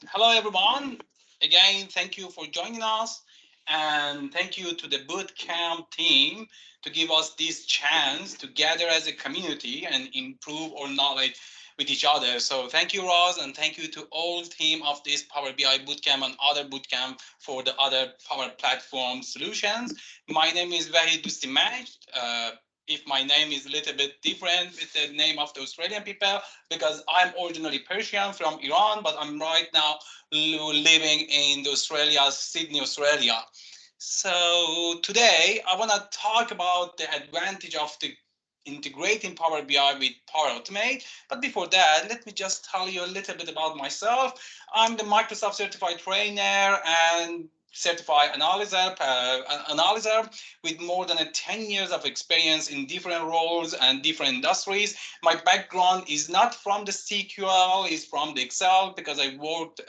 Hello, everyone. Again, thank you for joining us. And thank you to the Bootcamp team to give us this chance to gather as a community and improve our knowledge with each other. So thank you, Ross, and thank you to all team of this Power BI Bootcamp and other Bootcamp for the other Power Platform solutions. My name is Vahid Dustimaj. If my name is a little bit different with the name of the Australian people, because I'm originally Persian from Iran, but I'm right now living in Australia, Sydney, Australia. So today I want to talk about the advantage of the integrating Power BI with Power Automate. But before that, let me just tell you a little bit about myself. I'm the Microsoft certified trainer and certified analyzer with more than 10 years of experience in different roles and different industries. My background is not from the SQL, is from the Excel because I worked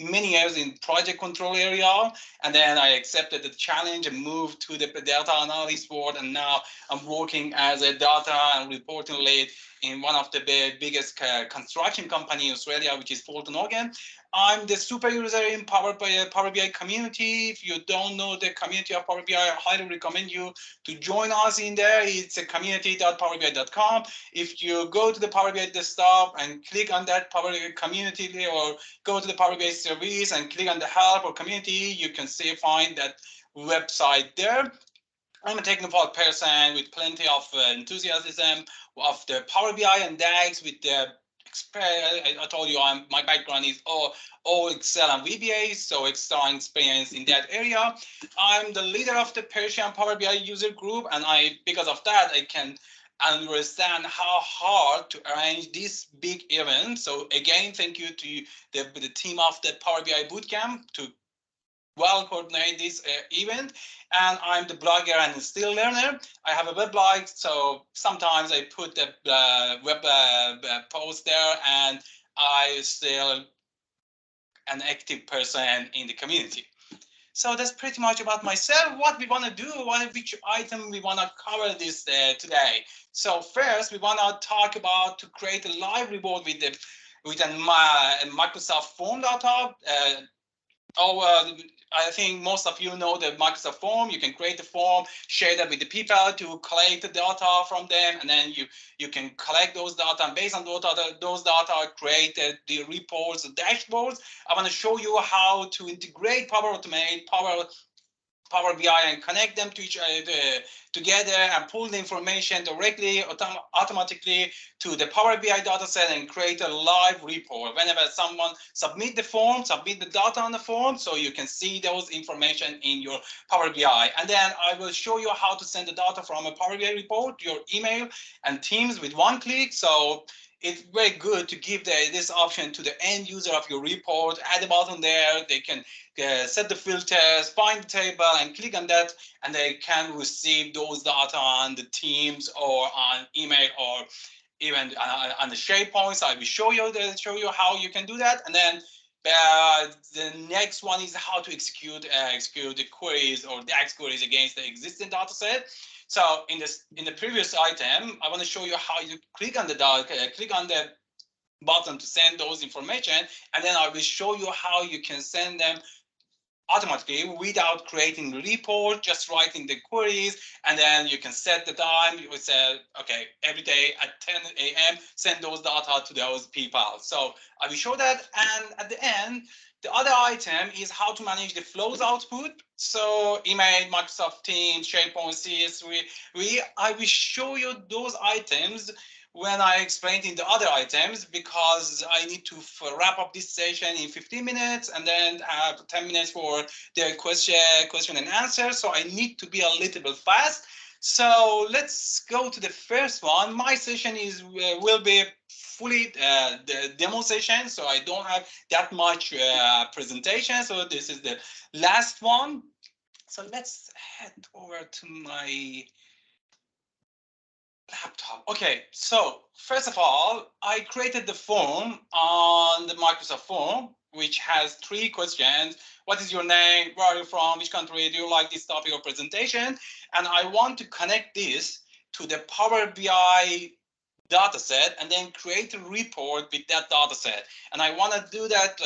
many years in project control area, and then I accepted the challenge and moved to the data analyst world, and now I'm working as a data and reporting lead in one of the biggest construction company in Australia, which is Fulton Hogan. I'm the super user in Power BI community. If you don't know the community of Power BI, I highly recommend you to join us in there. It's a community.powerbi.com. If you go to the Power BI desktop and click on that Power BI community, or go to the Power BI service and click on the help or community, you can find that website there. I'm a technical person with plenty of enthusiasm of the Power BI and DAX with the I told you my background is all Excel and VBA, so strong experience in that area. I'm the leader of the Persian Power BI user group, and because of that I can understand how hard to arrange this big event. So again, thank you to the team of the Power BI Bootcamp to well coordinate this event. And I'm the blogger and still learner. I have a web blog, so sometimes I put the web post there, and I still an active person in the community. So that's pretty much about myself. What we want to do, which item we want to cover this today. So first, we want to talk about to create a live report with a Microsoft form data. I think most of you know the Microsoft form. You can create the form, share that with the people to collect the data from them, and then you can collect those data, and based on those data, create the reports, the dashboards. I want to show you how to integrate Power Automate, Power BI, and connect them to each other together and pull the information directly automatically to the Power BI dataset and create a live report. Whenever someone submit the data on the form, so you can see those information in your Power BI. And then I will show you how to send the data from a Power BI report to your email and Teams with one click. So it's very good to give this option to the end user of your report. At the bottom there, they can set the filters, find the table, and click on that, and they can receive those data on the Teams or on email or even on the SharePoint. So I will show you how you can do that, and then the next one is how to execute the queries or the DAX queries against the existing data set. So in the previous item, I want to show you how you click on the button to send those information, and then I will show you how you can send them automatically without creating the report, just writing the queries, and then you can set the time. You would say, okay, every day at 10 a.m., send those data to those people. So I will show that. And at the end, the other item is how to manage the flows output. So email, Microsoft Teams, SharePoint, CSV. I will show you those items when I explained in the other items, because I need to wrap up this session in 15 minutes and then have 10 minutes for the question and answer. So I need to be a little bit fast. So let's go to the first one. My session will be fully the demo session, so I don't have that much presentation. So this is the last one. So let's head over to my laptop. Okay, so first of all, I created the form on the Microsoft form, which has 3 questions. What is your name? Where are you from? Which country? Do you like this topic or presentation? And I want to connect this to the Power BI data set and then create a report with that data set. And I want to do that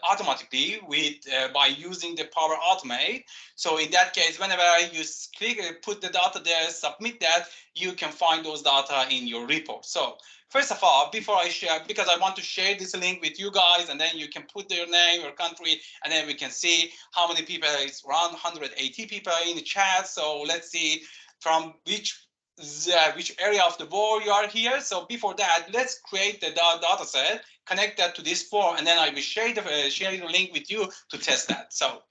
automatically with by using the Power Automate. So in that case, whenever you click, put the data there, submit that, you can find those data in your report. So first of all, before I share, because I want to share this link with you guys, and then you can put their name or country, and then we can see how many people. It's around 180 people in the chat. So let's see from which area of the world you are here. So before that, let's create the data set, connect that to this form, and then I will share the link with you to test that. So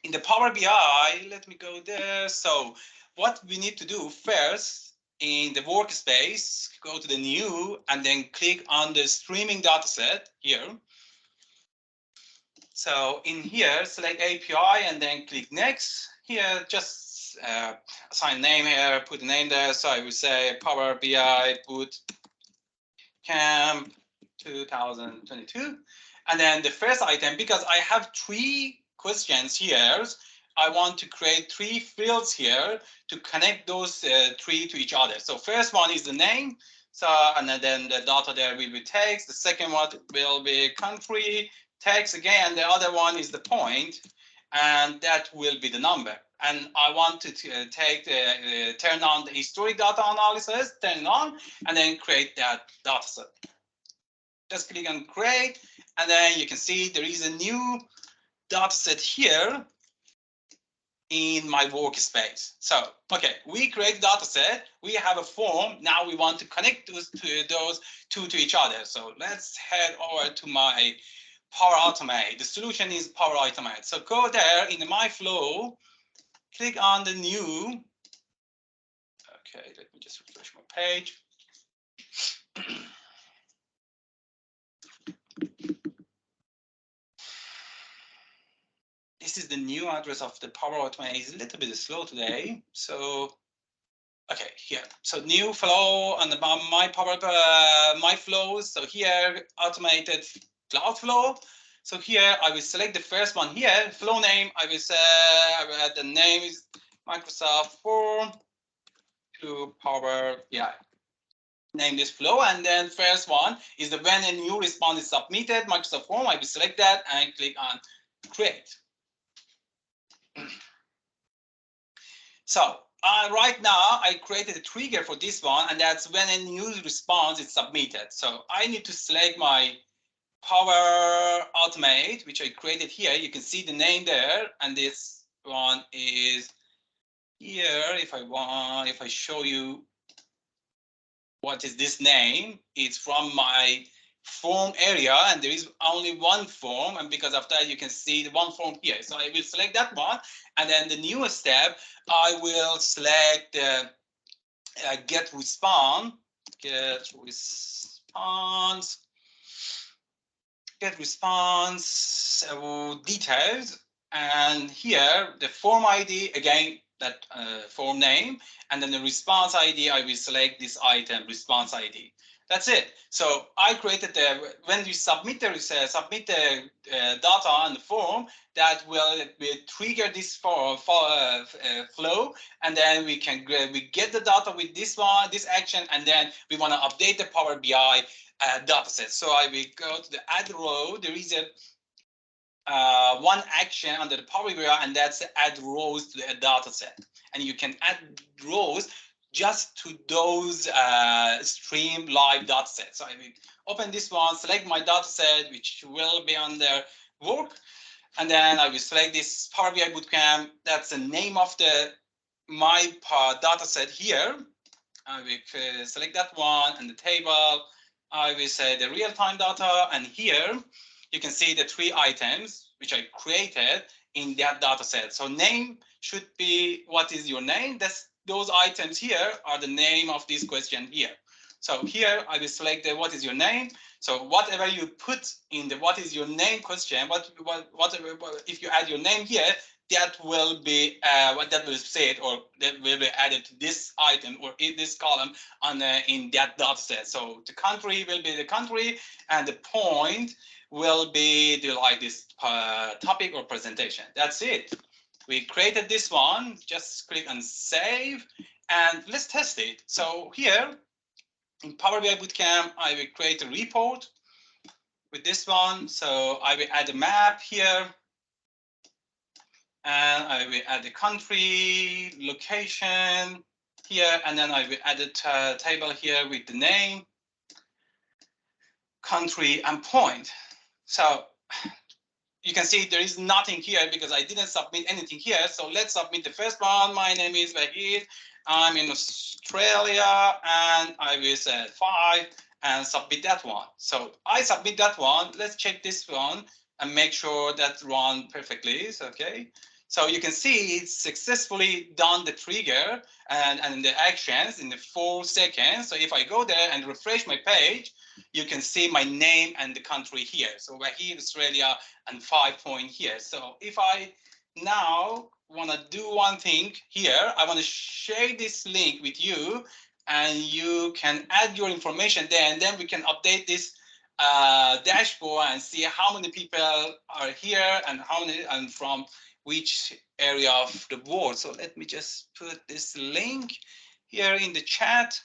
in the Power BI, let me go there. So what we need to do first, in the workspace, go to the new and then click on the streaming data set here. So in here, select API and then click next. Here, just assign name here, put the name there. So I will say Power BI Bootcamp 2022. And then the first item, because I have 3 questions here, I want to create 3 fields here to connect those 3 to each other. So first one is the name. So, and then the data there will be text. The second one will be country, text again. And the other one is the point, and that will be the number. And I want to take turn on the historic data analysis, turn it on, and then create that data set. Just click on create, and then you can see there is a new data set here in my workspace. So, okay, we create data set, we have a form, now we want to connect those two to each other. So let's head over to my Power Automate. The solution is Power Automate. So go there in my flow, click on the new. Okay, let me just refresh my page. This is the new address of the Power Automate. It's a little bit slow today. So, okay, here. So new flow on the my Power my flows. So here, automated cloud flow. So here I will select the first one here. Flow name. I will say the name is Microsoft Form to Power BI. Name this flow, and then first one is the when a new response is submitted, Microsoft Form. I will select that and click on create. So right now I created a trigger for this one, and that's when a new response is submitted. So I need to select my Power Automate, which I created here. You can see the name there, and this one is here. If I show you what is this name, it's from my form area, and there is only one form, and because of that you can see the one form here. So I will select that one, and then the newest step I will select get response details, and here the form ID, again that form name, and then the response ID, I will select this item response ID. That's it. So I created when you submit the data on the form, that will trigger this flow, and then we get the data with this action, and then we want to update the Power BI data set. So I will go to the add row. There is a one action under the Power BI, and that's add rows to the data set. And you can add rows just to those stream live data sets. So I will open this one, select my data set, which will be under work, and then I will select this Power BI Bootcamp. That's the name of my data set here. I will select that one, and the table, I will say the real-time data, and here you can see the 3 items which I created in that data set. So name should be what is your name. Those items here are the name of this question here. So here I will select the what is your name. So whatever you put in the what is your name question, whatever, if you add your name here, that will be what that will say it, or that will be added to this item or in this column on in that data set. So the country will be the country, and the point will be like this topic or presentation. That's it. We created this one. Just click on save, and let's test it. So here In Power BI Bootcamp, I will create a report with this one. So I will add a map here, and I will add the country, location here, and then I will add a table here with the name, country, and point. So you can see there is nothing here because I didn't submit anything here. So let's submit the first one. My name is Vahid. I'm in Australia, and I will say 5 and submit that one. So I submit that one. Let's check this one and make sure that run perfectly. So, okay. So you can see it's successfully done the trigger and the actions in the 4 seconds. So if I go there and refresh my page, you can see my name and the country here. So Vahid, Australia, and 5 point here. So if I now want to do one thing here, I want to share this link with you, and you can add your information there, and then we can update this dashboard and see how many people are here and how many and from which area of the world. So let me just put this link here in the chat.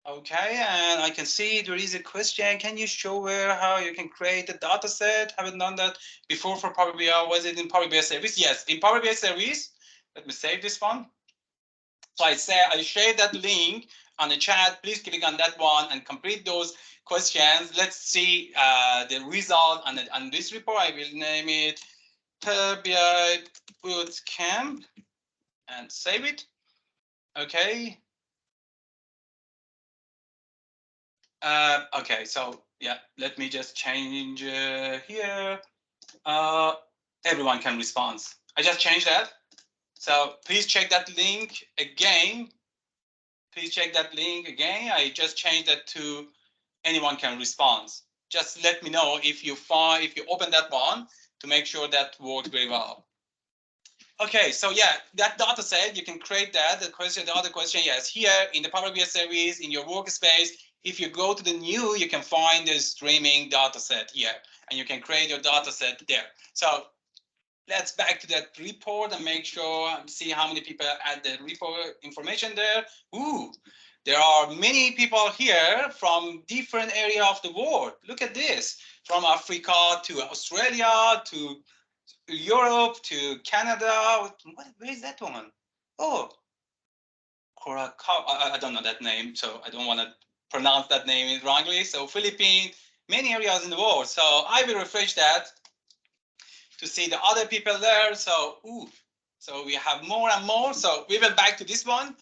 Okay, and I can see there is a question. Can you show where how you can create a data set? Haven't done that before for Power BI. Was it in Power BI service? Yes, in Power BI service. Let me save this one. So I share that link on the chat. Please click on that one and complete those questions. Let's see the result on this report. I will name it Power BI Bootcamp and save it. Okay. Okay, so yeah, let me just change here. Everyone can respond. I just changed that. So please check that link again. Please check that link again. I just changed that to anyone can respond. Just let me know if you open that one to make sure that works very well. Okay, so yeah, that data set, you can create that. The other question, yes, here in the Power BI service, in your workspace, if you go to the new, you can find the streaming data set here, and you can create your data set there. So let's back to that report and make sure, see how many people add the report information there. Ooh, there are many people here from different area of the world. Look at this, from Africa to Australia to Europe to Canada. Where is that one? Oh, I don't know that name, so I don't want to pronounce that name wrongly. So Philippines, many areas in the world. So I will refresh that to see the other people there. So, so we have more and more. So we will back to this one.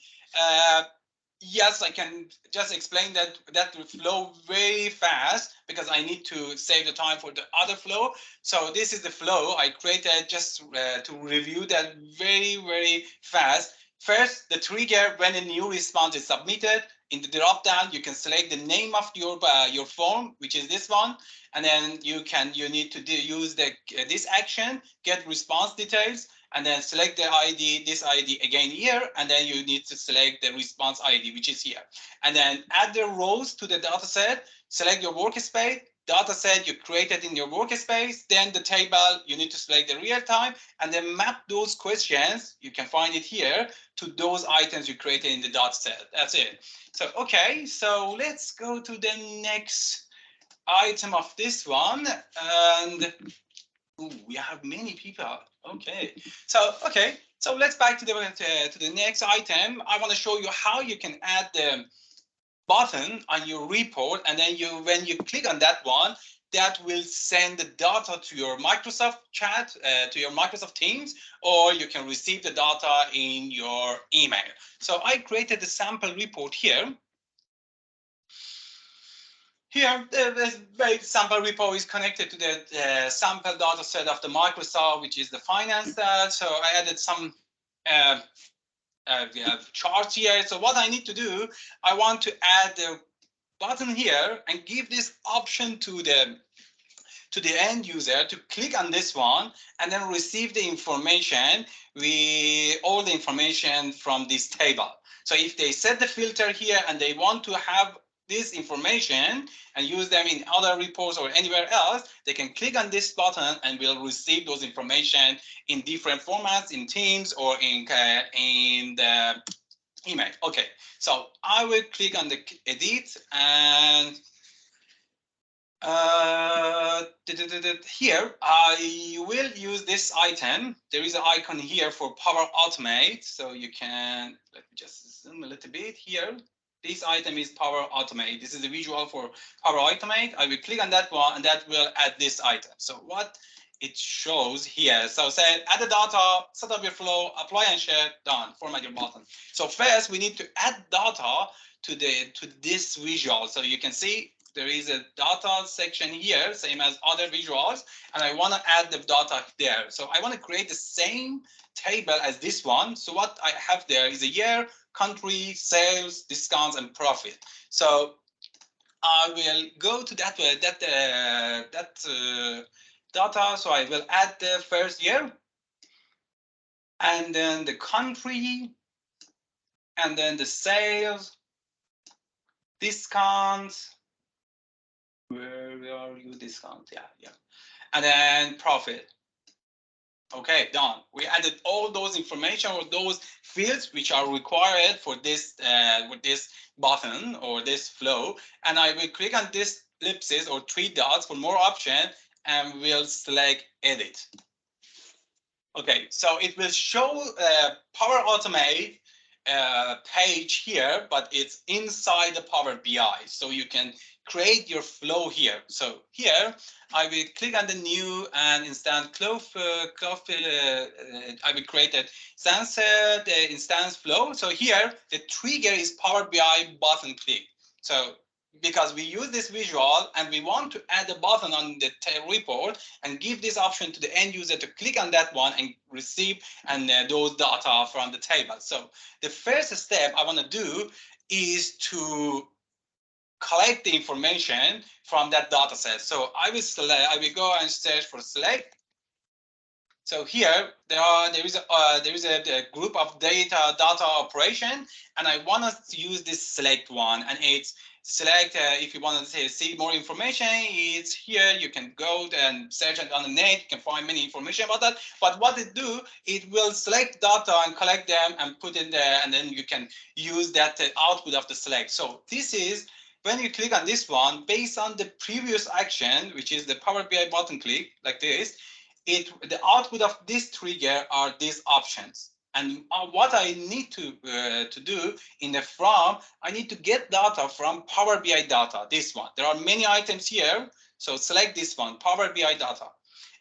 Yes, I can just explain that will flow very fast because I need to save the time for the other flow. So this is the flow I created just to review that very, very fast. First, the trigger when a new response is submitted. In the drop down, you can select the name of your form, which is this one, and then you need to use this action, get response details, and then select the ID, this ID again here, and then you need to select the response ID, which is here. And then add the rows to the data set, select your workspace, data set you created in your workspace, then the table, you need to select the real time, and then map those questions, you can find it here, to those items you created in the data set. That's it. So, okay, so let's go to the next item of this one. And we have many people. Okay, so let's back to the next item. I want to show you how you can add the button on your report, and then when you click on that one, that will send the data to your Microsoft chat, to your Microsoft Teams, or you can receive the data in your email. So I created a sample report here. Here, the very sample report is connected to the sample data set of the Microsoft, which is the finance stat. So I added some charts here. So what I need to do, I want to add the button here and give this option to the end user to click on this one and then receive the information, all the information from this table. So if they set the filter here and they want to have this information and use them in other reports or anywhere else, they can click on this button and will receive those information in different formats, in Teams or in the email. Okay, so I will click on the edit and here I will use this item. There is an icon here for Power Automate, so you can, let me just zoom a little bit here. This item is Power Automate. This is the visual for Power Automate. I will click on that one and that will add this item. So what it shows here, so say add the data, set up your flow, apply and share, done, format your button. So first we need to add data to this visual. So you can see there is a data section here, same as other visuals, and I want to add the data there. So I want to create the same table as this one. So what I have there is a year, country, sales, discounts, and profit. So I will go to that data. So I will add the first year, and then the country, and then the sales, discounts. Where are you? Discount? Yeah. And then profit. Okay, done. We added all those information or those fields which are required for this with this button or this flow, and I will click on this ellipsis or 3 dots for more option, and we'll select edit. Okay, so it will show Power Automate page here, but it's inside the Power BI, so you can create your flow here. So here I will click on the new and instance flow. I will create a instance flow. So here the trigger is Power BI button click. So because we use this visual and we want to add a button on the report and give this option to the end user to click on that one and receive those data from the table. So the first step I want to do is to collect the information from that data set. So I will go and search for select. So here there is a group of data operation, and I want to use this select one, and it's select if you want to see more information. It's here. You can go and search it on the net. You can find many information about that. But what it do, it will select data and collect them and put in there, and then you can use that output of the select. So this is when you click on this one, based on the previous action, which is the Power BI button click like this, the output of this trigger are these options. And what I need to do in the from, I need to get data from Power BI data, this one. There are many items here, so select this one, Power BI data.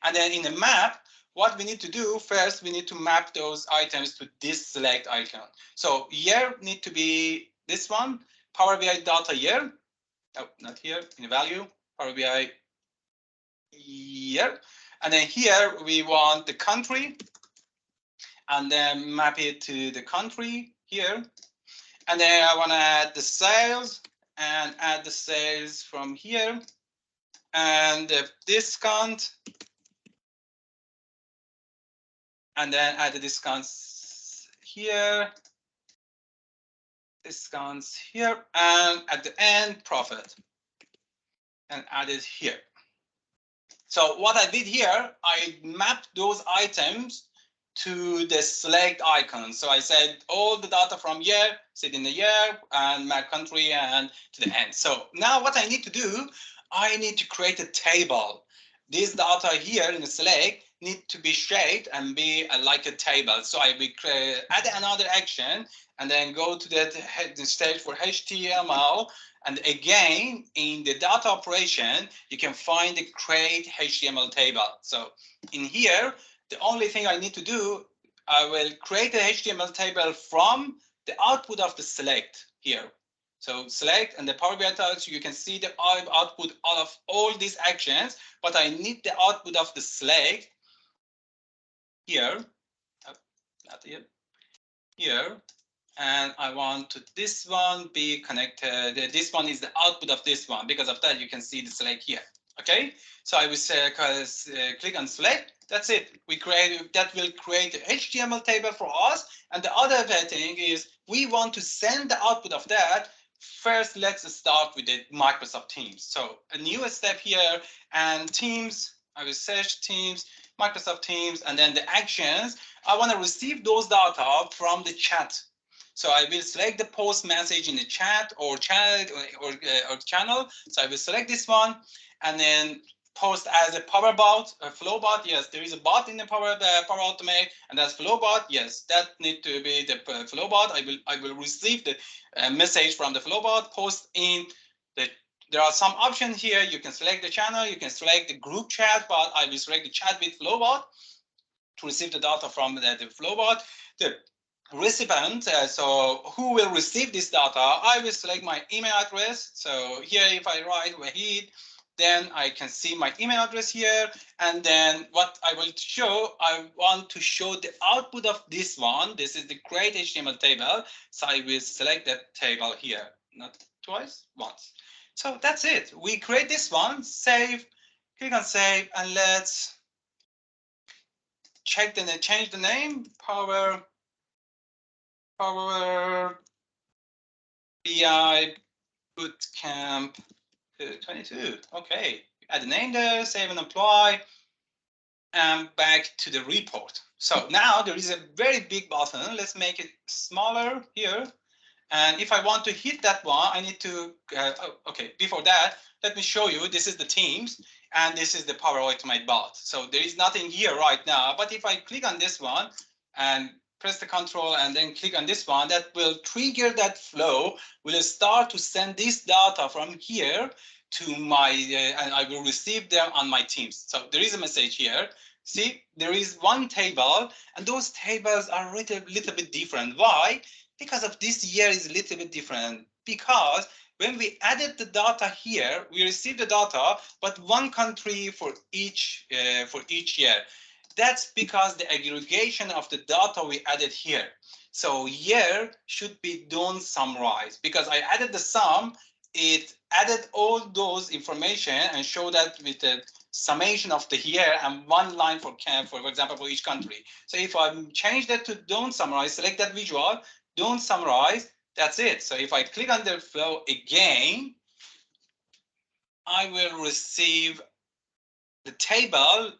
And then in the map, what we need to do first, we need to map those items to this select icon. So year need to be this one, Power BI data year. Oh, not here, in the value, Power BI year. And then here we want the country, and then map it to the country here. And then I want to add the sales and add the sales from here, and the discount, and then add the discounts here, and at the end profit, and add it here. So what I did here, I mapped those items to the select icon. So I said all the data from year, sit in the year, and my country, and to the end. So now what I need to do, I need to create a table. This data here in the select need to be shaped and be like a table. So I will add another action and then go to the stage for HTML. And again, in the data operation, you can find the create HTML table. So in here, the only thing I need to do, I will create a HTML table from the output of the select here. So select and the Power BI table, so you can see the output of all these actions, but I need the output of the select here, not here, and I want to this one be connected. This one is the output of this one. Because of that, you can see the select here. Okay, so I will say click on select. That's it. That will create an HTML table for us. And the other thing is we want to send the output of that first, let's start with the Microsoft Teams. So a new step here, and Teams, I will search Teams, Microsoft Teams, and then the actions. I want to receive those data from the chat. So I will select the post message in the chat or channel or channel. So I will select this one, and then post as a power bot, a flow bot. Yes, there is a bot in the Power Automate, and that's flow bot. Yes, that need to be the flow bot. I will receive the message from the flow bot. Post in the. There are some options here. You can select the channel. You can select the group chat, but I will select the chat with flow bot to receive the data from the flow bot. The recipient, so who will receive this data, I will select my email address. So here, if I write Wahid, then I can see my email address here. And then what I will show, I want to show the output of this one. This is the create HTML table. So I will select that table here, not twice, once. So that's it. We create this one, save, click on save, and let's check the change the name, Power BI Bootcamp 22. Okay, add the name there, save and apply, and back to the report. So now there is a very big button. Let's make it smaller here. And if I want to hit that one, I need to, okay, before that, let me show you, this is the Teams, and this is the Power Automate bot. So there is nothing here right now, but if I click on this one and press the control and then click on this one, that will trigger that flow, will start to send this data from here to my, and I will receive them on my Teams. So there is a message here. See, there is one table, and those tables are a little bit different. Why? Because of this year is a little bit different, because when we added the data here, we received the data, but one country for each year. That's because the aggregation of the data we added here. So year should be done summarized, because I added the sum, it added all those information and show that with the summation of the year and one line for example, for each country. So if I change that to don't summarize, select that visual, don't summarize, that's it. So if I click on the flow again, I will receive the table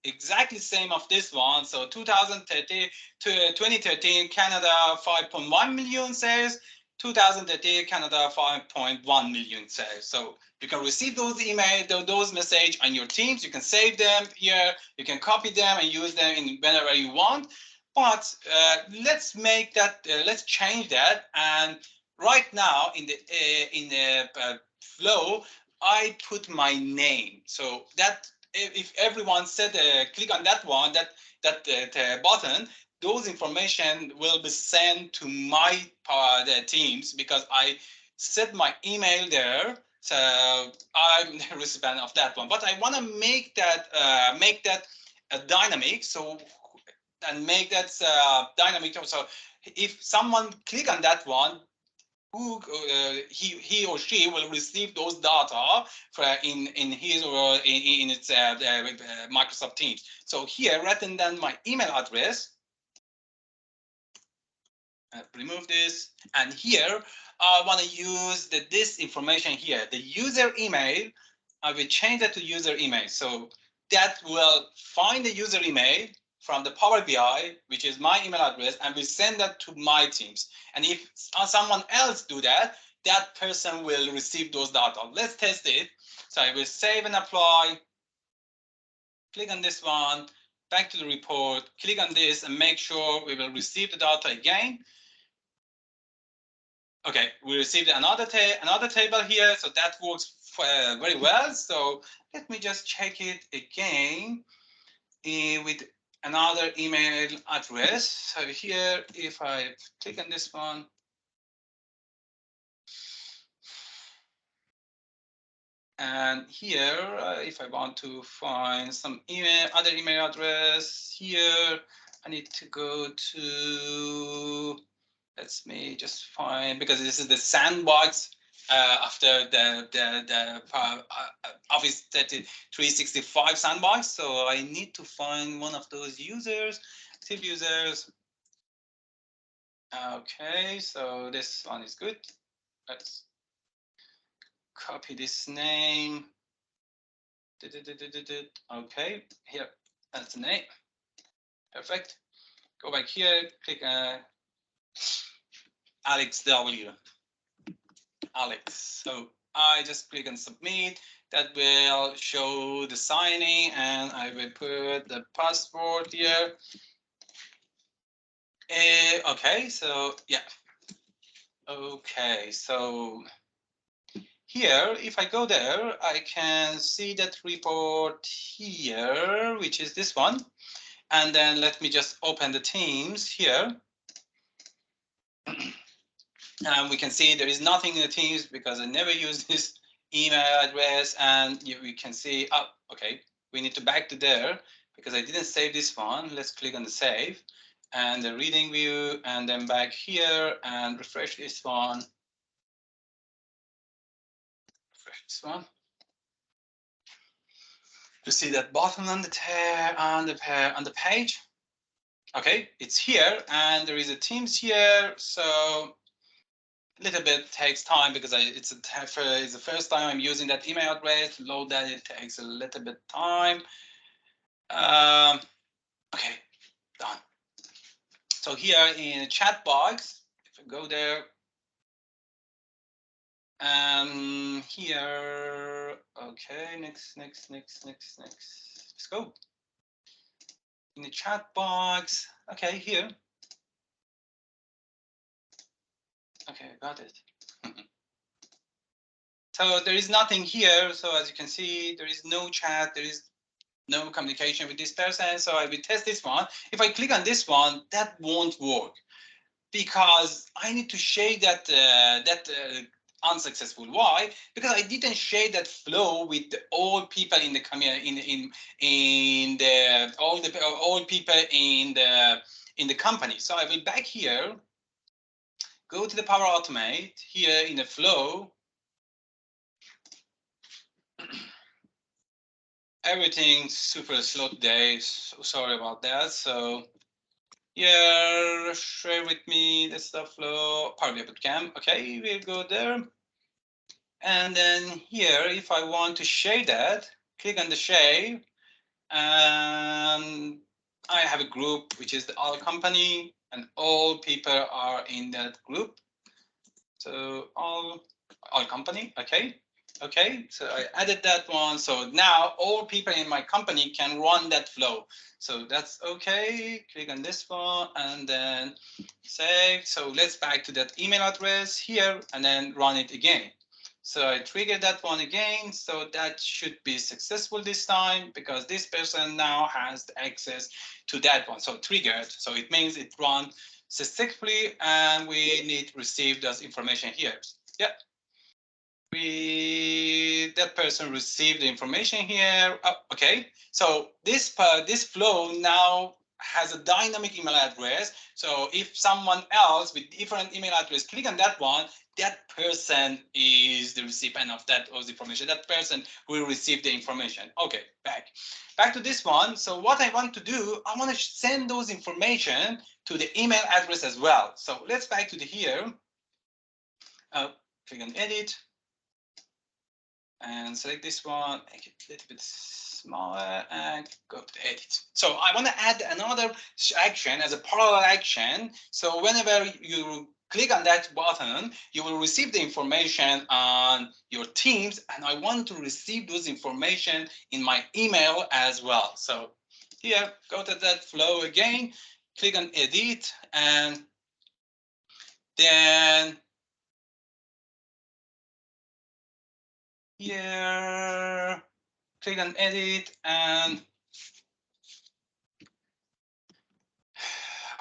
exactly same of this one. So 2013 to 2013 Canada 5.1 million sales, 2013 Canada 5.1 million sales. So you can receive those emails, those messages on your Teams. You can save them here. You can copy them and use them in whenever you want. But let's make that. Let's change that. And right now in the flow, I put my name. So that if everyone said click on that one, that button, those information will be sent to my the Teams, because I set my email there. So I'm the recipient of that one. But I want to make that dynamic. So and make that dynamic. So if someone click on that one, who he or she will receive those data in his or in its Microsoft Teams. So here, rather than my email address, remove this, and here I want to use this information here, the user email. I will change that to user email. So that will find the user email from the Power BI, which is my email address, and we send that to my Teams. And if someone else do that, that person will receive those data. Let's test it. So I will save and apply. Click on this one, back to the report, click on this and make sure we will receive the data again. Okay, we received another table here, so that works very well. So let me just check it again with another email address. So here, if I click on this one, and here, if I want to find some other email address here, I need to go to, let me just find, because this is the sandbox after the Office 365 sandbox. So I need to find one of those users, active users. Okay, so this one is good. Let's copy this name. Okay, here, that's the name. Perfect. Go back here, click Alex W. Alex. So I just click on submit. That will show the signing, and I will put the password here. Okay, so yeah. Okay, so here, if I go there, I can see that report here, which is this one. And then let me just open the Teams here. And we can see there is nothing in the Teams because I never use this email address. And we can see, oh, okay, we need to back to there because I didn't save this one. Let's click on the save and the reading view, and then back here and refresh this one. Refresh this one. To see that button on the page. Okay, it's here, and there is a Teams here, so a little bit takes time because it's the first time I'm using that email address. To load that, it takes a little bit time. Okay, done. So here in the chat box, if I go there, here, okay, next. Let's go. In the chat box, okay, here. Okay, got it. So there is nothing here. So as you can see, there is no chat. There is no communication with this person. So I will test this one. If I click on this one, that won't work because I need to shade that unsuccessful. Why? Because I didn't shade that flow with all people in the community, all people in the company. So I will back here, go to the Power Automate here in the flow. Everything's super slow today, so sorry about that. So here, share with me the stuff flow, Power BI Bootcamp. Okay, we'll go there. And then here, if I want to shade that, click on the shade. And I have a group, which is the all company, and all people are in that group. So all company, okay. Okay, so I added that one. So now all people in my company can run that flow. So that's okay. Click on this one and then save. So let's back to that email address here and then run it again. So I triggered that one again. So that should be successful this time because this person now has the access to that one. So triggered. So it means it run successfully and we need to receive those information here. Yeah. That person received the information here. Oh, okay, so this flow now has a dynamic email address. So if someone else with different email address click on that one, that person is the recipient of that information. That person will receive the information. Okay, back to this one. So what I want to do, I want to send those information to the email address as well. So let's back to the here. Click on edit. And select this one, make it a little bit smaller and go to edit. So I want to add another action as a parallel action. So whenever you click on that button, you will receive the information on your Teams, and I want to receive those information in my email as well. So here, go to that flow again, click on edit, and then here, click on edit, and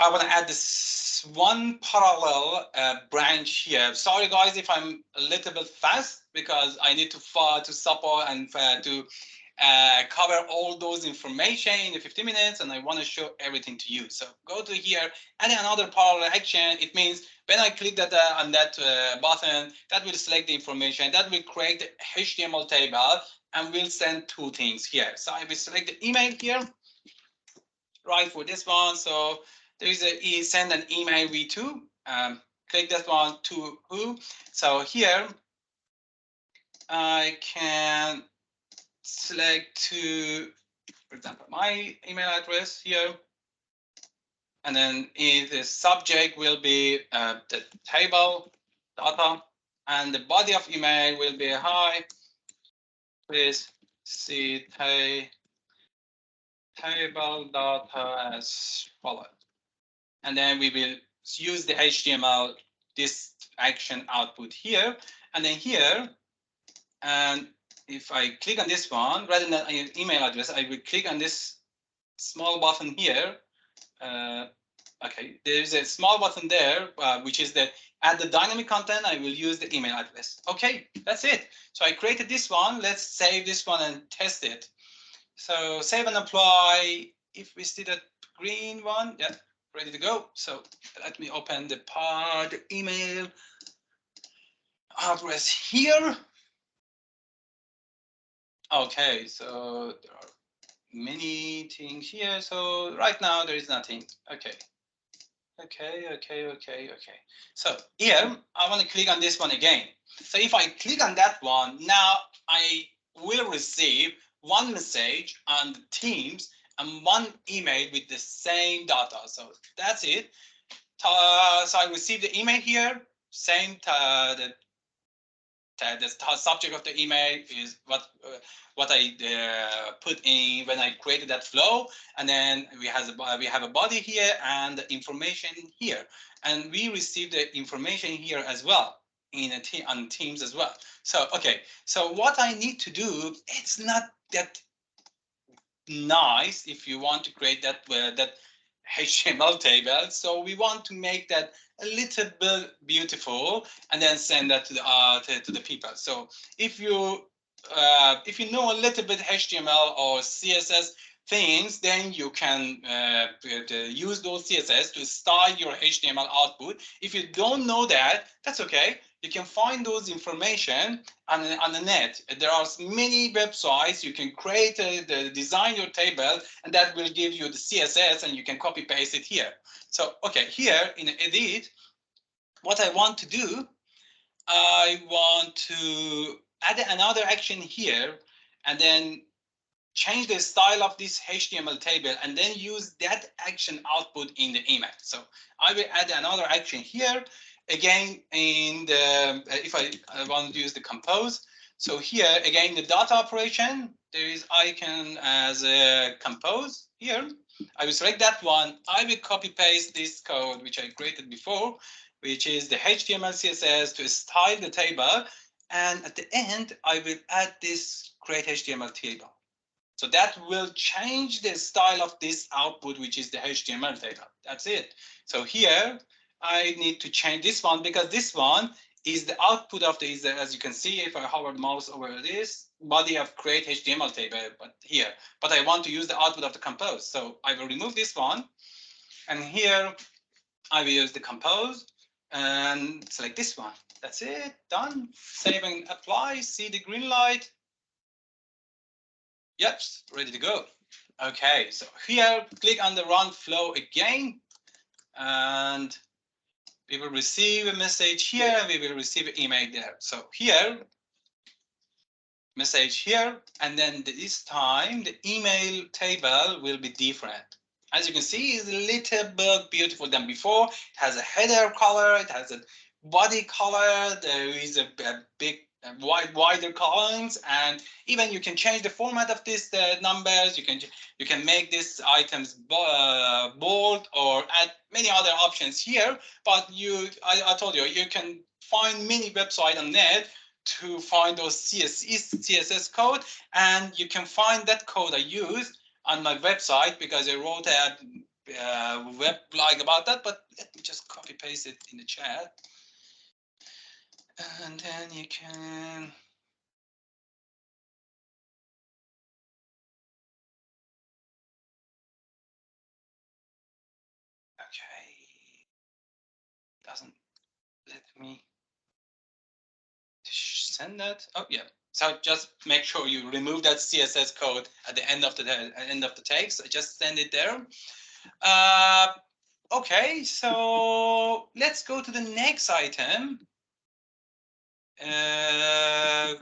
I want to add this one parallel branch here. Sorry guys if I'm a little bit fast because I need to support and to cover all those information in the 15 minutes, and I want to show everything to you. So go to here, add another parallel action. It means when I click that on that button, that will select the information, that will create the HTML table, and we'll send two things here. So I will select the email here, right, for this one. So there is send an email v2, click that one to who. So here I can select to, for example, my email address here. And then the subject will be the table data, and the body of email will be hi, please see table data as follows. And then we will use the HTML, this action output here, and then here, and if I click on this one, rather than an email address, I will click on this small button here. Okay, there's a small button there, which is the add the dynamic content. I will use the email address. Okay, that's it. So I created this one. Let's save this one and test it. So save and apply. If we see that green one, yeah, ready to go. So let me open the pod email address here. Okay, so there are many things here. So right now there is nothing. Okay. Okay. So here, I want to click on this one again. So if I click on that one, now I will receive one message on the Teams and one email with the same data. So that's it. So I receive the email here, same the subject of the email is what I put in when I created that flow, and then we have a body here and the information here, and we receive the information here as well in on Teams as well. So okay, so what I need to do, it's not that nice if you want to create that that HTML table. So we want to make that a little bit beautiful and then send that to the people. So if you know a little bit HTML or CSS things, then you can use those CSS to style your HTML output. If you don't know that, that's okay. You can find those information on the net. There are many websites. You can create design your table, and that will give you the CSS, and you can copy paste it here. So okay, here in edit, what I want to do, I want to add another action here, and then change the style of this HTML table, and then use that action output in the email. So I will add another action here. Again, in the if I want to use the compose, so here again the data operation, there is icon as a compose here. I will select that one. I will copy paste this code which I created before, which is the HTML CSS to style the table, and at the end I will add this create HTML table. So that will change the style of this output, which is the HTML table. That's it. So here I need to change this one because this one is the output of the, as you can see, if I hover the mouse over this body of create HTML table, but I want to use the output of the compose. So I will remove this one, and here I will use the compose and select this one. That's it, done. Save and apply, see the green light. Yep, ready to go. Okay, so here, click on the run flow again, and we will receive a message here, and we will receive an email there. So here, message here, and then this time the email table will be different. As you can see, it's a little bit beautiful than before. It has a header color, it has a body color, there is a big wider columns, and even you can change the format of these numbers. You can make these items bold or add many other options here. But I told you, you can find many websites on net to find those CSS code, and you can find that code I used on my website because I wrote a web blog about that. But let me just copy paste it in the chat. And then you can okay, doesn't let me send that. Oh yeah, so just make sure you remove that CSS code at the end of the text. So just send it there. Okay, so let's go to the next item. Can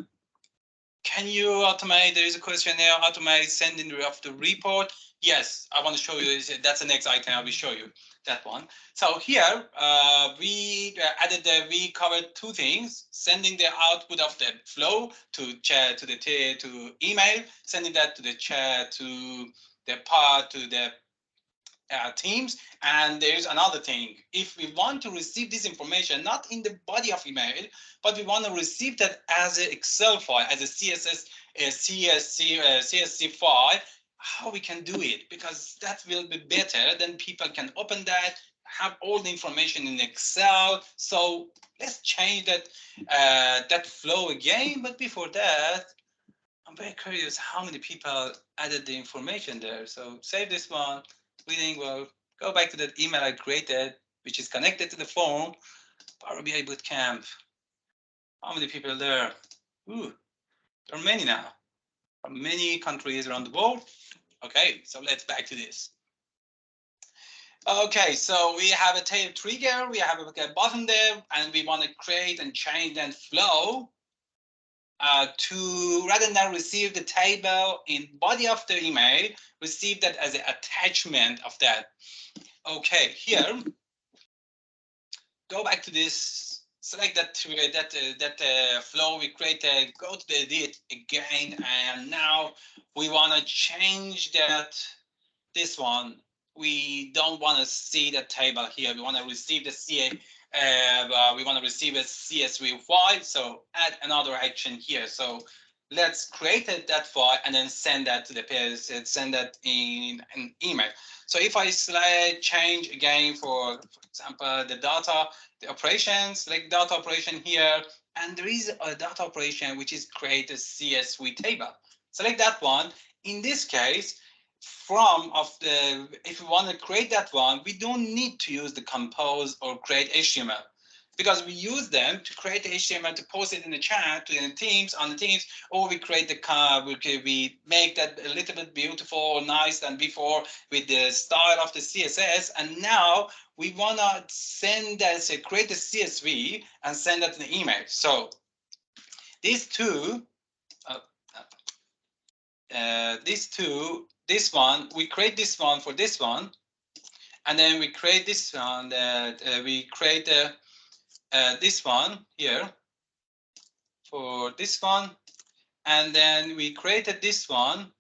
you automate? There is a question there. Automate sending of the report. Yes, I want to show you. That's the next item. I will show you that one. So here we added. We covered two things: sending the output of the flow to chat to email, sending that to the chat to the part to the teams. And there's another thing: if we want to receive this information not in the body of email, but we want to receive that as an Excel file, as a CSV file, how we can do it, because that will be better. Then people can open that, have all the information in Excel. So let's change that flow again. But before that, I'm very curious how many people added the information there. So save this one. We think, well, go back to that email I created, which is connected to the form. Power BI Bootcamp. How many people there? Ooh, there are many now, from many countries around the world. Okay, so let's back to this. Okay, so we have a tail trigger, we have a button there, and we want to create and change that flow to, rather than receive the table in body of the email, receive that as an attachment of that. Okay, here, go back to this, select that flow we created, go to the edit again, and now we want to change this one. We don't want to see the table here. We want to receive the we want to receive a CSV file. So add another action here. So let's create that file and then send that to the person, send that in an email. So if I select change again, for example, the operations, like data operation here, and there is a data operation which is create a CSV table. Select that one. In this case, if we want to create that one, we don't need to use the compose or create HTML, because we use them to create the HTML, to post it in the chat, to the teams, on the teams, or we create we make that a little bit beautiful, nice than before with the style of the CSS. And now we want to send that, so create the CSV and send that in the email. So these two, this one, we create this one for this one, and then we create this one that we create this one here for this one, and then we created this one.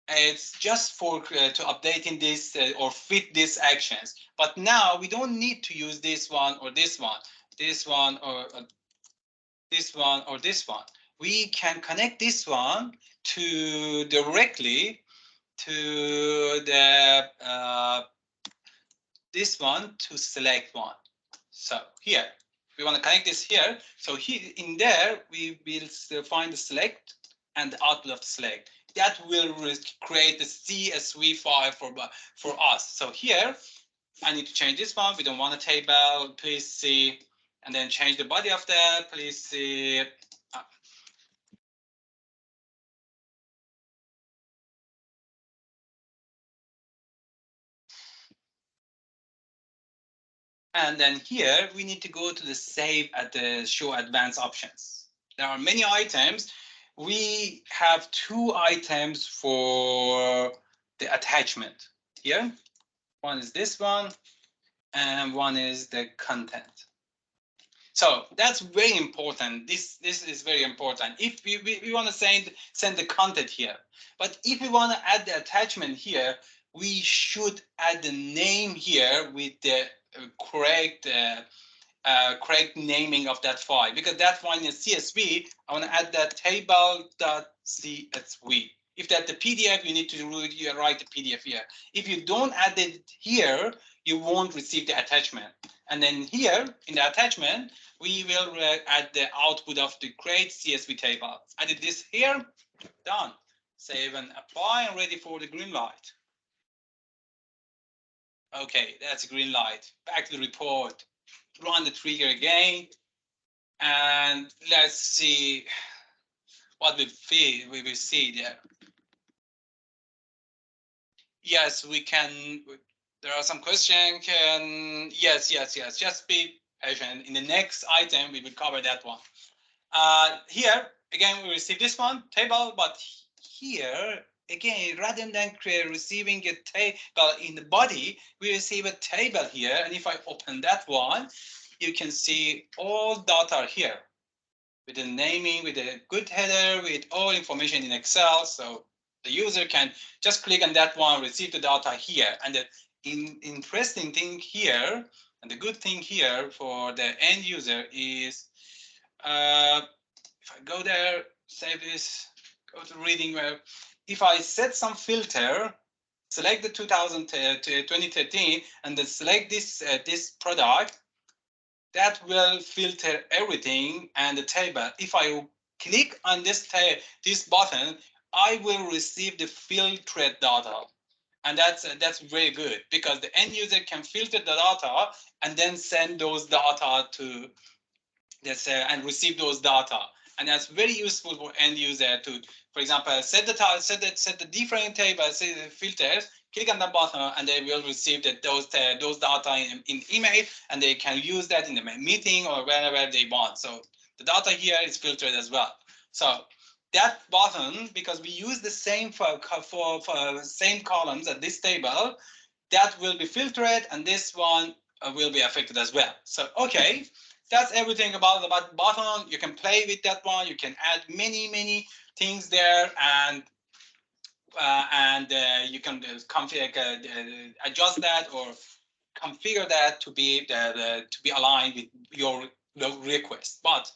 It's just for to updating this or fit these actions. But now we don't need to use this one or this one, this one or this one or this one. We can connect this one to directly to the this one to select one. So here we want to connect this here. So here in there we will find the select and the output of the select. That will create the CSV file for us. So here I need to change this one. We don't want a table. Please see, and then change the body of that. Please see. And then here we need to go to the save at the show advanced options. There are many items. We have two items for the attachment here. One is this one, and one is the content. So that's very important. This is very important. If we want to send the content here, but if we want to add the attachment here, we should add the name here with the correct naming of that file, because that file is CSV. I want to add that table.csv. If that's the PDF, you need to write the PDF here. If you don't add it here, you won't receive the attachment. And then here in the attachment, we will add the output of the create CSV table. Added this here, done. Save and apply, and ready for the green light. Okay, that's a green light. Back to the report. Run the trigger again, and let's see what we will see there. Yes, we can There are some questions. Yes. Just be patient. In the next item, we will cover that one. Here, again, we receive this one, table, but here, again, rather than receiving a table in the body, we receive a table here. And if I open that one, you can see all data here with the naming, with a good header, with all information in Excel. So the user can just click on that one, receive the data here. And the interesting thing here, and the good thing here for the end user is, if I go there, save this, go to reading web. If I set some filter, select the 2013, and then select this product, that will filter everything and the table. If I click on this button, I will receive the filtered data. And that's very good because the end user can filter the data and then send those data to this and receive those data. And that's very useful for end user to, for example, set the different tables, set the filters, click on the button, and they will receive those data in email, and they can use that in the meeting or wherever they want. So the data here is filtered as well. So that button, because we use the same for same columns at this table, that will be filtered, and this one will be affected as well. So okay, that's everything about the button. You can play with that one. You can add many things there, and you can configure, adjust that or configure that to be aligned with your request. But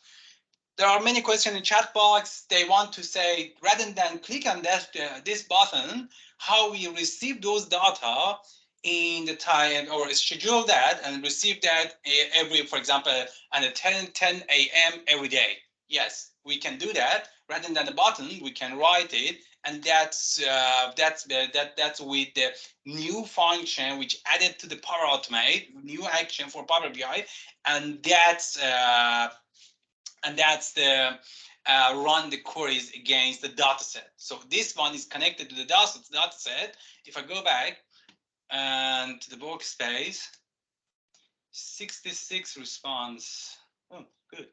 there are many questions in chat box. They want to say, rather than click on this button, how we receive those data in the time, or schedule that and receive that every, for example, at 10 a.m. every day. Yes, we can do that. Rather than the button, we can write it, and that's with the new function which added to the Power Automate, new action for Power BI, and that's the run the queries against the dataset. So this one is connected to the dataset. If I go back and to the workspace, 66 response. Oh, good.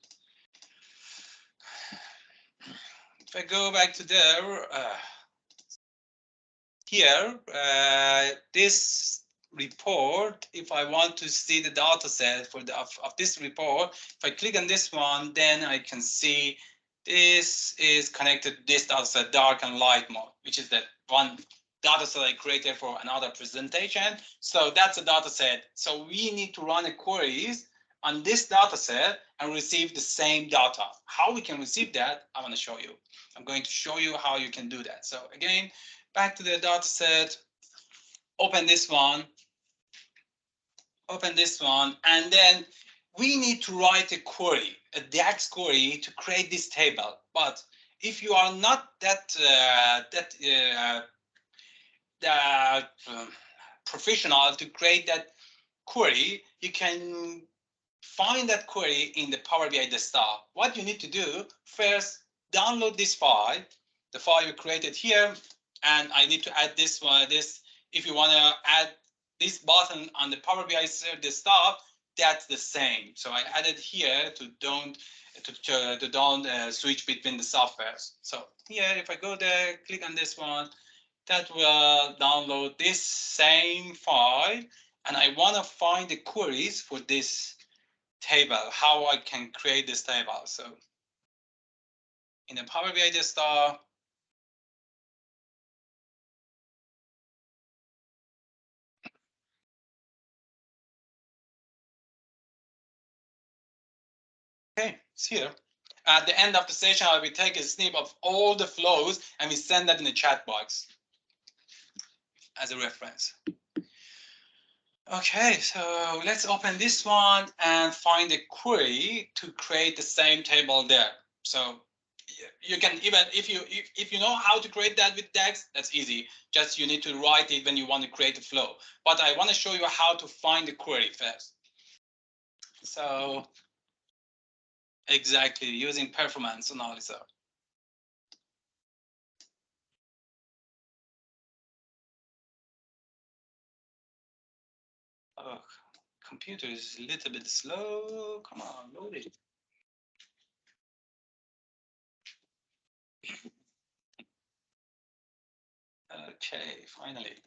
If I go back to there, here, this report, if I want to see the data set for of this report, if I click on this one, then I can see this is connected to this data set, dark and light mode, which is that one data set I created for another presentation. So that's a data set. So we need to run a queries on this data set and receive the same data. How we can receive that, I want to show you. I'm going to show you how you can do that. So again, back to the data set, open this one, and then we need to write a query, a DAX query to create this table. But if you are not that professional to create that query, you can find that query in the Power BI desktop. What you need to do, first, download this file, the file you created here, and I need to add this one. If you want to add this button on the Power BI desktop, that's the same. So I added here to don't switch between the softwares. So here, if I go there, click on this one, that will download this same file, and I want to find the queries for this table, how I can create this table. So in the Power BI desktop, okay, it's here. At the end of the session, I will take a snip of all the flows and we send that in the chat box as a reference. Okay, so let's open this one and find a query to create the same table there. So you can, even if you know how to create that with DAX, that's easy. Just you need to write it when you want to create a flow. But I want to show you how to find the query first. So exactly, using performance analyzer. computer is a little bit slow. Come on, load it. Okay, finally.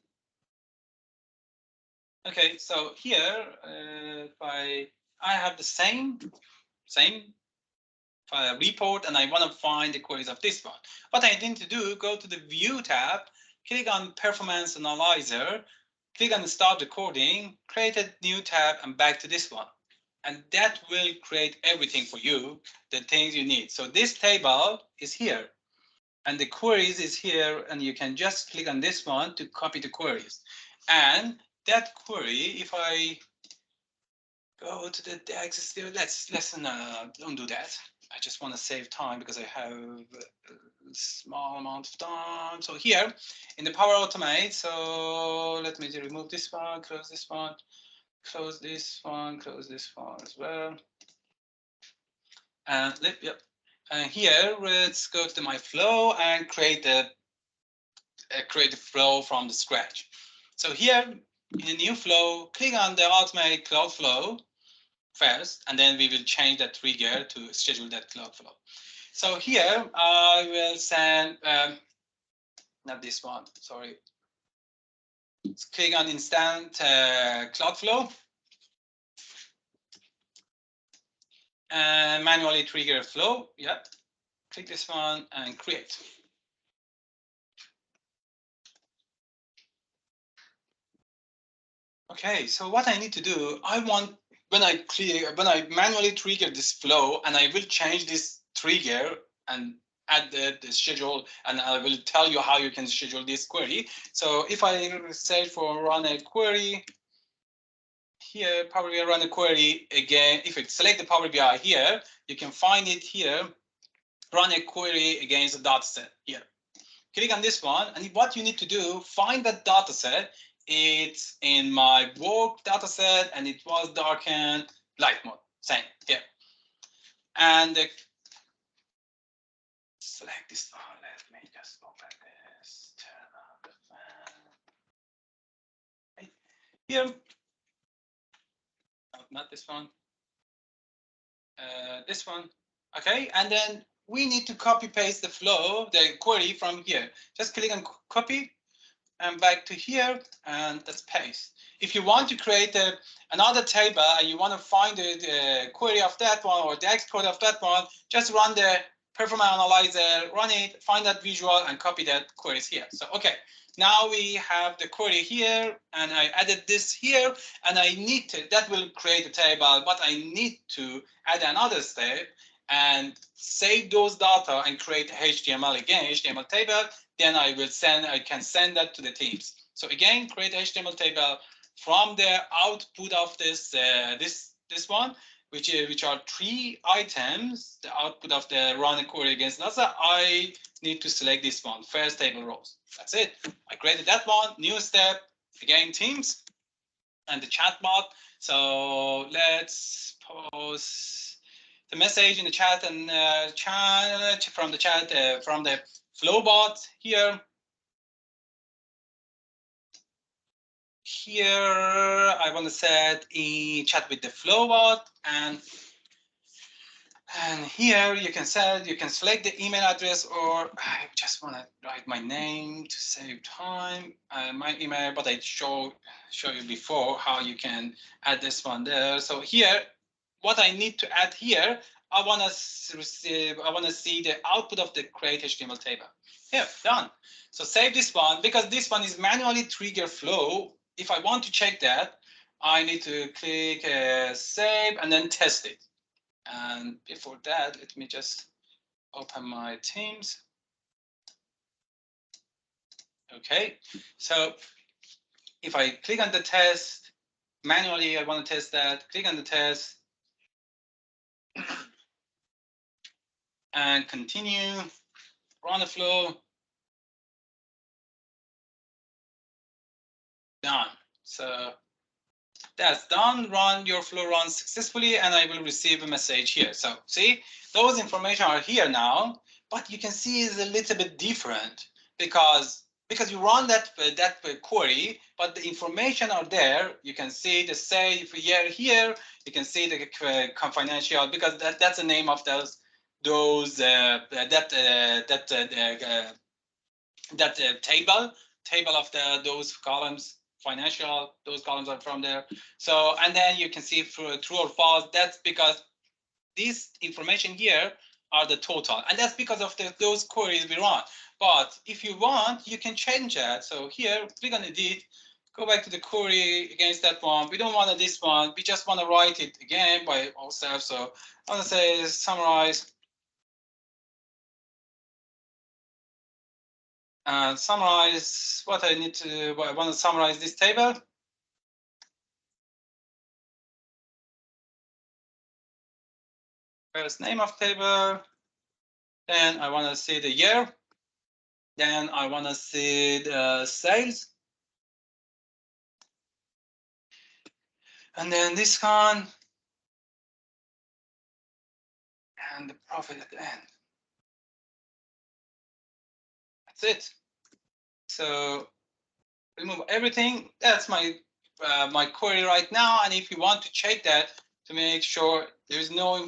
Okay, so here, I have the same report, and I want to find the queries of this one. What I need to do, go to the View tab, click on Performance Analyzer, click on Start Recording, create a new tab, and back to this one. And that will create everything for you, the things you need. So this table is here, and the queries is here, and you can just click on this one to copy the queries. And that query, if I go to the DAX still, let's don't do that. I just want to save time because I have a small amount of time. So here in the Power Automate, so let me remove this one, close this one, close this one, close this one as well. And here let's go to my flow and create a flow from the scratch. So here in a new flow, click on the Automate Cloud Flow first, and then we will change that trigger to schedule that cloud flow. So here I will send, not this one, sorry. Let's click on Instant Cloud Flow and manually trigger a flow. Yeah, click this one and create. Okay, so what I need to do, I want when I manually trigger this flow, and I will change this trigger and add the schedule, and I will tell you how you can schedule this query. So if I say for run a query here, Power BI run a query again, if I select the Power BI here, you can find it here, run a query against the dataset here. Click on this one, and what you need to do, find that dataset. It's in my work dataset, and it was darkened light mode. Same here. And select this one. Let me just open this. Turn on the fan. Right here. No, not this one. This one. Okay, and then we need to copy paste the flow, the query from here. Just click on copy and back to here, and let's paste. If you want to create another table and you want to find the query of that one or the export of that one, just run the performance analyzer, run it, find that visual, and copy that queries here. So, okay, now we have the query here, and I added this here, and I need to, that will create a table, but I need to add another step and save those data and create HTML again, HTML table. Then I can send that to the teams. So again, create HTML table from the output of this this one, which are 3 items. The output of the run a query against NASA. I need to select this one, first table rows. That's it. I created that one. New step. Again, teams and the chatbot. So let's post the message in the chat and from the chat from the Flowbot here. Here, I want to set a chat with the Flowbot, and here you can select the email address, or I just want to write my name to save time. My email, but I show you before how you can add this one there. So here, what I need to add here, I want to see the output of the create HTML table. Here, done. So save this one, because this one is manually trigger flow. If I want to check that, I need to click save and then test it. And before that, let me just open my Teams. Okay, so if I click on the test, manually I want to test that, click on the test, and continue, run the flow, done. So that's done, run, your flow runs successfully, and I will receive a message here. So see, those information are here now, but you can see it's a little bit different because because you run that query, but the information are there. You can see the say for here. You can see the financial, because that's the name of those table of those columns. Financial, those columns are from there. So, and then you can see for true or false. That's because this information here are the total, and that's because of those queries we run. But if you want, you can change that. So here we're gonna go back to the query against that one. We don't want this one. We just want to write it again by ourselves. So I want to say summarize. Summarize what I need to. I want to summarize this table. First name of table. Then I want to see the year. Then I want to see the sales. And then this one. And the profit at the end. That's it. So remove everything. That's my query right now. And if you want to check that to make sure there's no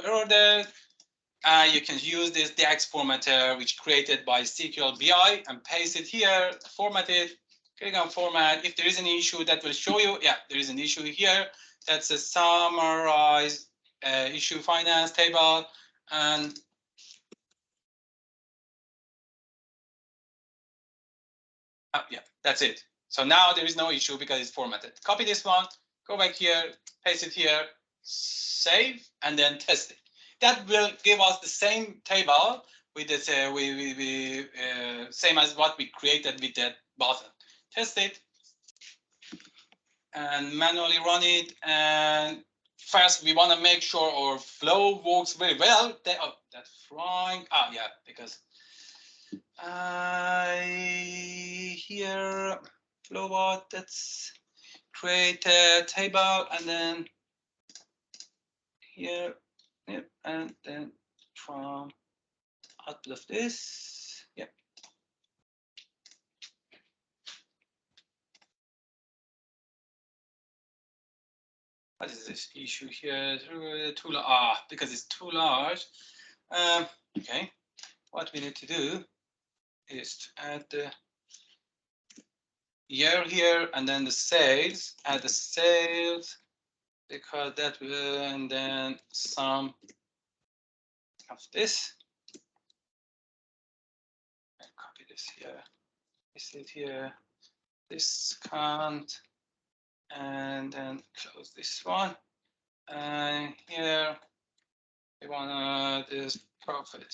error there, you can use this DAX formatter, which created by SQL BI, and paste it here, format it, click on format. If there is an issue, that will show you, yeah, there is an issue here. That's a summarize issue finance table. And yeah, that's it. So now there is no issue because it's formatted. Copy this one, go back here, paste it here, save, and then test it. That will give us the same table with this, same as what we created with that button. Test it and manually run it. And first, we want to make sure our flow works very well. That's frying. Yeah, because here flowbot, that's create a table, and then here, yep, and then from out of this, yep. What is this issue here? Too because it's too large. Okay, what we need to do is to add the year here, and then the sales. Add the sales because that will, and then some of this. Copy this here. Paste it here. This can't. And then close this one. And here we want this profit.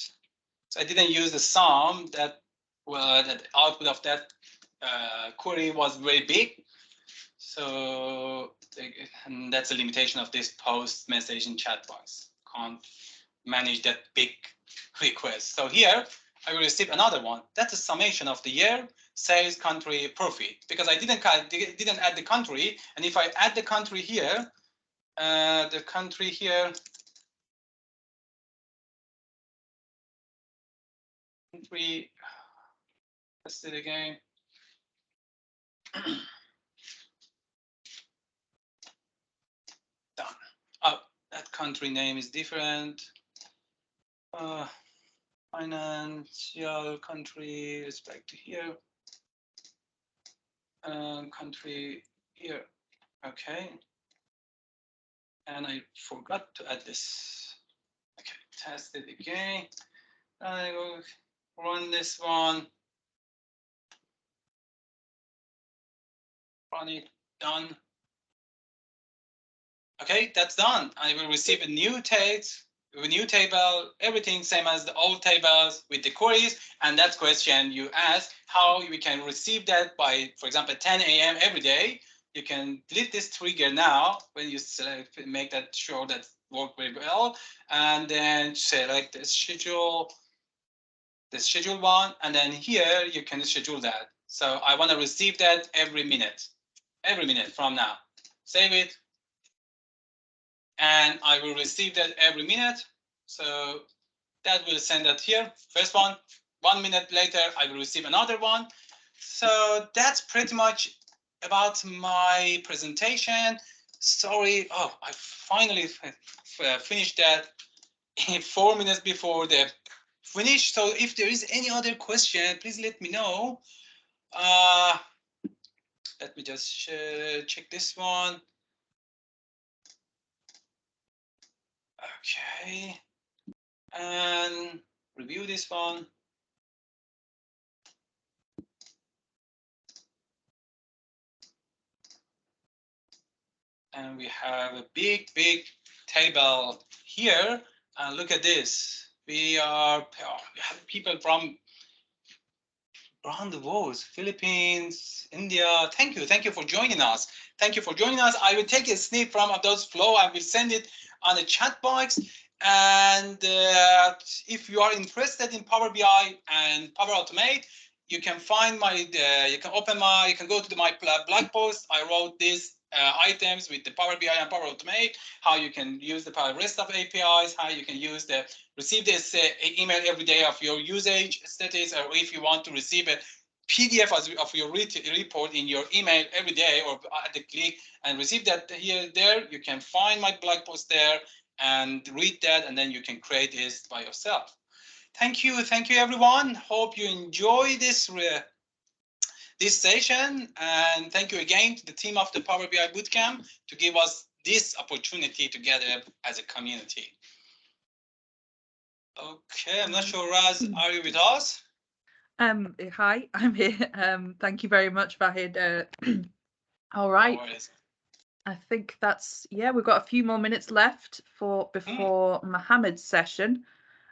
So I didn't use the sum. That the output of that query was very big. So and that's a limitation of this post message in chat box. Can't manage that big request. So here I will receive another one. That's a summation of the year, sales, country, profit. Because I didn't add the country, and if I add the country here, country, let's do it again. Done. Oh, that country name is different. Financial country is back to here. Country here. Okay. And I forgot to add this. Okay, test it again. I will run this one. Run it, done. Okay, that's done. I will receive a new text, a new table, everything same as the old tables with the queries. And that question you asked, how we can receive that by, for example, 10 a.m. every day. You can delete this trigger now when you select, make that sure that work very well, and then select the schedule one, and then here you can schedule that. So I want to receive that every minute from now. Save it, and I will receive that every minute. So that will send that here. First one, 1 minute later, I will receive another one. So that's pretty much about my presentation. Sorry, oh, I finally finished that 4 minutes before the finish. So if there is any other question, please let me know. Let me just check this one. Okay, and review this one. And we have a big table here. And look at this. We have people from around the world, Philippines, India. Thank you for joining us. Thank you for joining us. I will take a snip from those flow. I will send it on the chat box. And if you are interested in Power BI and Power Automate, you can find my, you can go to my blog post. I wrote these items with the Power BI and Power Automate, how you can use the rest of APIs, how you can use receive this email every day of your usage status, or if you want to receive a PDF of your report in your email every day, or at the click and receive that there, you can find my blog post there and read that, and then you can create this by yourself. Thank you everyone. Hope you enjoy this session, and thank you again to the team of the Power BI Bootcamp to give us this opportunity together as a community. Okay, I'm not sure, Raz, are you with us? Hi, I'm here. Thank you very much, Vahid. All right. No, I think that's, yeah, we've got a few more minutes left before Mohammed's session.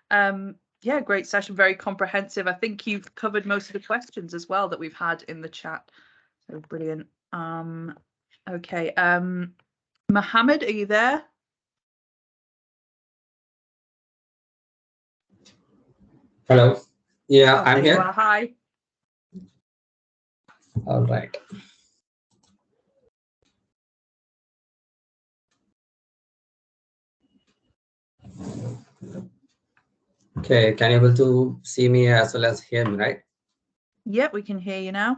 Yeah, great session, very comprehensive. I think you've covered most of the questions as well that we've had in the chat. So brilliant. Okay. Mohammed, are you there? Hello. Yeah, I'm here. Hi. All right. Okay, can you able to see me as well as hear me, right? Yep, we can hear you now.